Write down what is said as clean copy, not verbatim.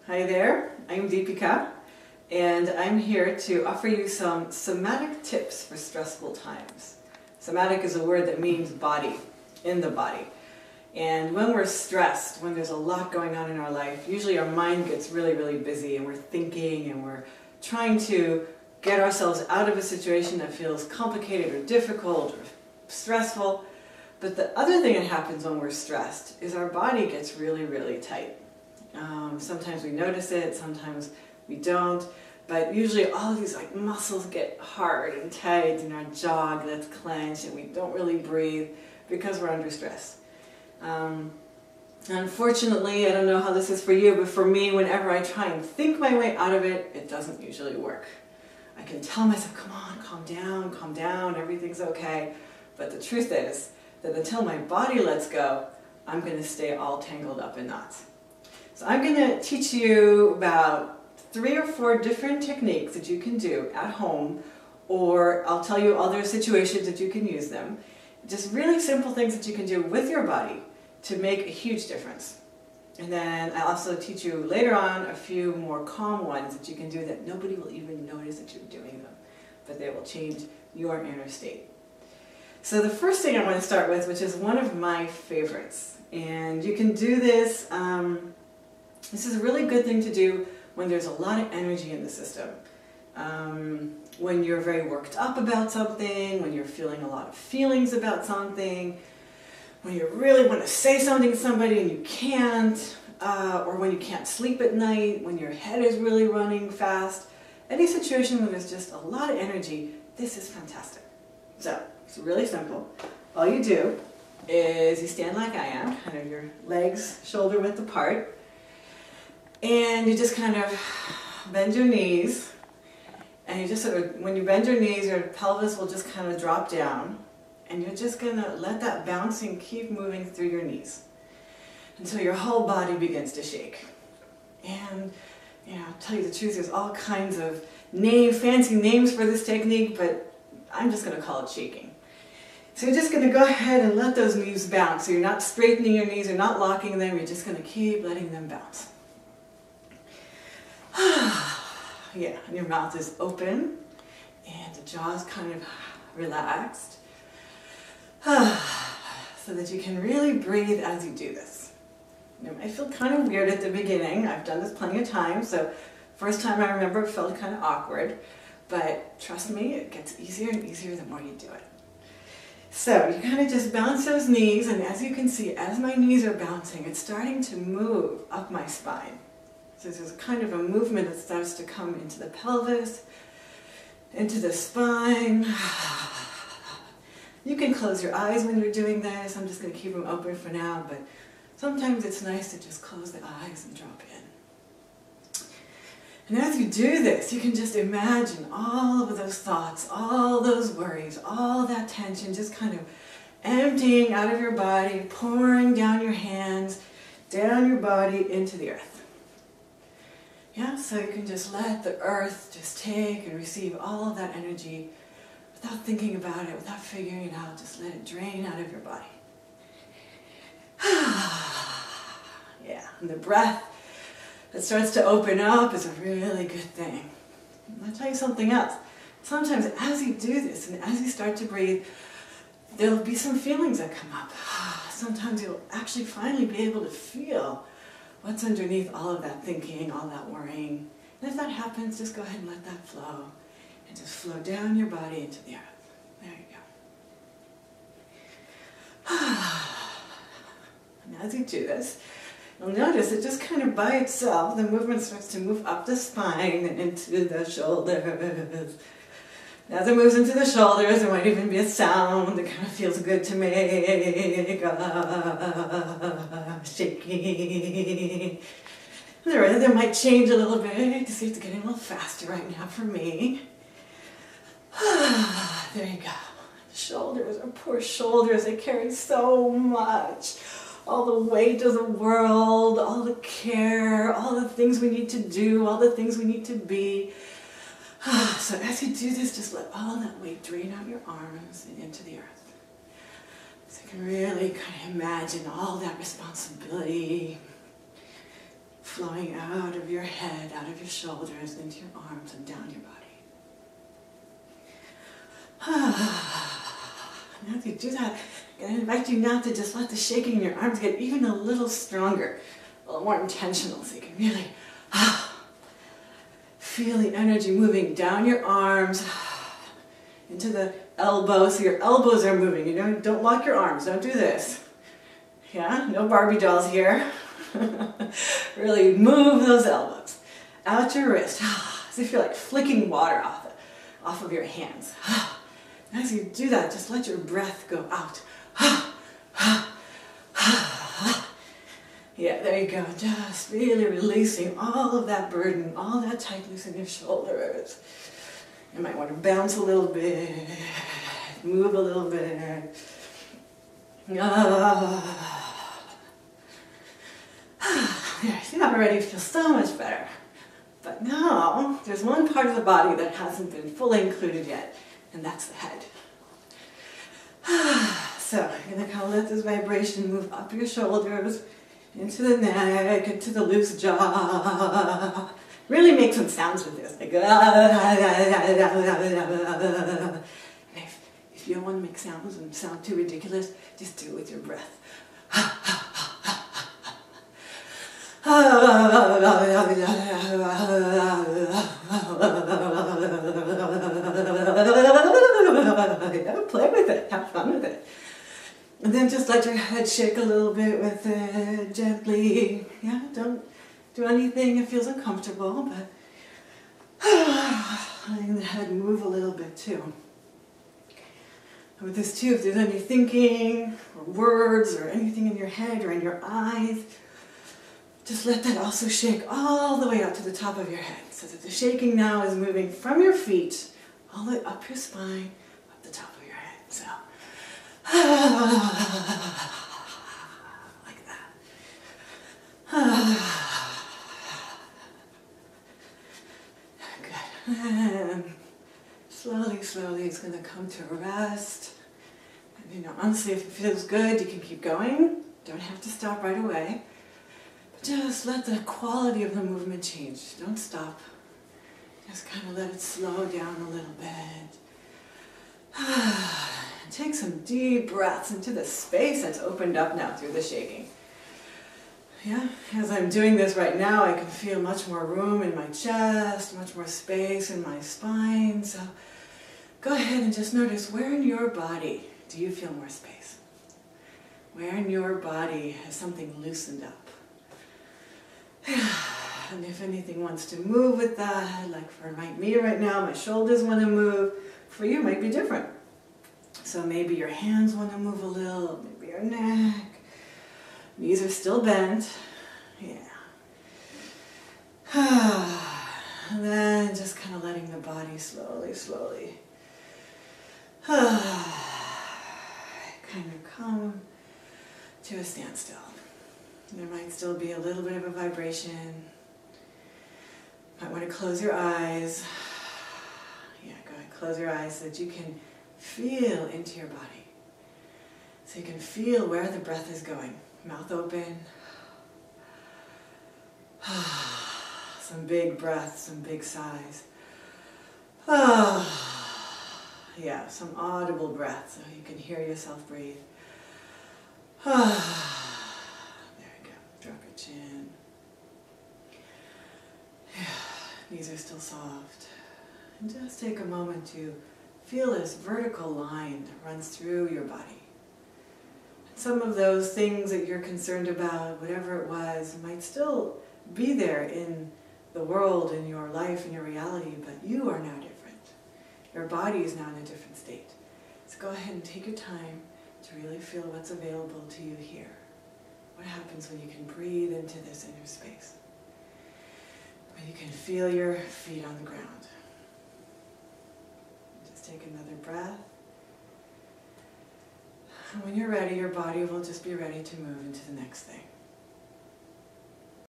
Hi there, I'm Deepika, and I'm here to offer you some somatic tips for stressful times. Somatic is a word that means body, in the body. And when we're stressed, when there's a lot going on in our life, usually our mind gets really busy and we're thinking and we're trying to get ourselves out of a situation that feels complicated or difficult or stressful. But the other thing that happens when we're stressed is our body gets really tight. Sometimes we notice it, sometimes we don't, but usually all of these muscles get hard and tight and our jaw gets clenched and we don't really breathe because we're under stress. Unfortunately, I don't know how this is for you, but for me, whenever I try and think my way out of it, it doesn't usually work. I can tell myself, come on, calm down, everything's okay. But the truth is that until my body lets go, I'm going to stay all tangled up in knots. So I'm going to teach you about 3 or 4 different techniques that you can do at home, or I'll tell you other situations that you can use them. Just really simple things that you can do with your body to make a huge difference. And then I'll also teach you later on a few more calm ones that you can do that nobody will even notice that you're doing them, but they will change your inner state. So the first thing I want to start with, which is one of my favorites, and you can do this, this is a really good thing to do when there's a lot of energy in the system. When you're very worked up about something, when you're feeling a lot of feelings about something, when you really want to say something to somebody and you can't, or when you can't sleep at night, when your head is really running fast, any situation where there's just a lot of energy, this is fantastic. So, it's really simple. All you do is you stand like I am, kind of your legs shoulder width apart, and you just kind of bend your knees, and you just sort of, when you bend your knees, your pelvis will just kind of drop down, and you're just going to let that bouncing keep moving through your knees until your whole body begins to shake. And, you know, I'll tell you the truth, there's all kinds of fancy names for this technique, but I'm just going to call it shaking. So you're just going to go ahead and let those knees bounce. So you're not straightening your knees, you're not locking them, you're just going to keep letting them bounce. Yeah, and your mouth is open, and the jaw is kind of relaxed, so that you can really breathe as you do this. You know, I feel kind of weird at the beginning. I've done this plenty of times, so first time I remember it felt kind of awkward, but trust me, it gets easier and easier the more you do it. So you kind of just bounce those knees, and as you can see, as my knees are bouncing, it's starting to move up my spine. So there's kind of a movement that starts to come into the pelvis, into the spine. You can close your eyes when you're doing this. I'm just going to keep them open for now, but sometimes it's nice to just close the eyes and drop in. And as you do this, you can just imagine all of those thoughts, all those worries, all that tension just kind of emptying out of your body, pouring down your hands, down your body into the earth. Yeah, so you can just let the earth just take and receive all of that energy without thinking about it, without figuring it out. Just let it drain out of your body. Yeah, and the breath that starts to open up is a really good thing. And I'll tell you something else. Sometimes as you do this and as you start to breathe, there'll be some feelings that come up. Sometimes you'll actually finally be able to feel what's underneath all of that thinking, all that worrying. And if that happens, just go ahead and let that flow. And just flow down your body into the earth. There you go. And as you do this, you'll notice that just kind of by itself, the movement starts to move up the spine and into the shoulders. As it moves into the shoulders, there might even be a sound that kind of feels good to make. Shaking. The rhythm might change a little bit to see if it's getting a little faster right now for me. There you go. The shoulders, our poor shoulders, they carry so much. All the weight of the world, all the care, all the things we need to do, all the things we need to be. So as you do this, just let all that weight drain out your arms and into the earth. So you can really kind of imagine all that responsibility flowing out of your head, out of your shoulders, into your arms and down your body. Now as you do that, I'm going to invite you now to just let the shaking in your arms get even a little stronger, a little more intentional, so you can really feel the energy moving down your arms, into the elbows, so your elbows are moving. You know, don't lock your arms, don't do this. Yeah, no Barbie dolls here. Really move those elbows. Out your wrist, as if you're like flicking water off of your hands. As you do that, just let your breath go out. Yeah, there you go. Just really releasing all of that burden, all that tightness in your shoulders. You might want to bounce a little bit, move a little bit. There, see that already feels so much better. But now, there's one part of the body that hasn't been fully included yet, and that's the head. So, you're going to kind of let this vibration move up your shoulders, into the neck, into the loose jaw. Really make some sounds with this. Like, and if you don't want to make sounds and sound too ridiculous, just do it with your breath. Play with it, have fun with it. And then just let your head shake a little bit with it, gently. Yeah, don't do anything that feels uncomfortable, but letting the head move a little bit too. And with this too, if there's any thinking, or words, or anything in your head or in your eyes, just let that also shake all the way up to the top of your head. So that the shaking now is moving from your feet all the way up your spine, up the top of your head. So, like that. Good. And slowly, slowly it's going to come to rest. And, you know, honestly, if it feels good, you can keep going. Don't have to stop right away. Just let the quality of the movement change. Don't stop. Just kind of let it slow down a little bit. Take some deep breaths into the space that's opened up now through the shaking. Yeah, as I'm doing this right now, I can feel much more room in my chest, much more space in my spine. So go ahead and just notice, where in your body do you feel more space? Where in your body has something loosened up? And if anything wants to move with that, like for me right now, my shoulders want to move. For you, it might be different. So maybe your hands want to move a little, maybe your neck. Knees are still bent. Yeah. And then just kind of letting the body slowly, slowly kind of come to a standstill. There might still be a little bit of a vibration. Might want to close your eyes. Yeah, go ahead, close your eyes so that you can feel into your body. So you can feel where the breath is going. Mouth open. Some big breaths, some big sighs. Yeah, some audible breath so you can hear yourself breathe. Drop your chin. Knees are still soft. And just take a moment to feel this vertical line that runs through your body. Some of those things that you're concerned about, whatever it was, might still be there in the world, in your life, in your reality, but you are now different. Your body is now in a different state. So go ahead and take your time to really feel what's available to you here. What happens when you can breathe into this inner space? When you can feel your feet on the ground. Just take another breath. And when you're ready, your body will just be ready to move into the next thing.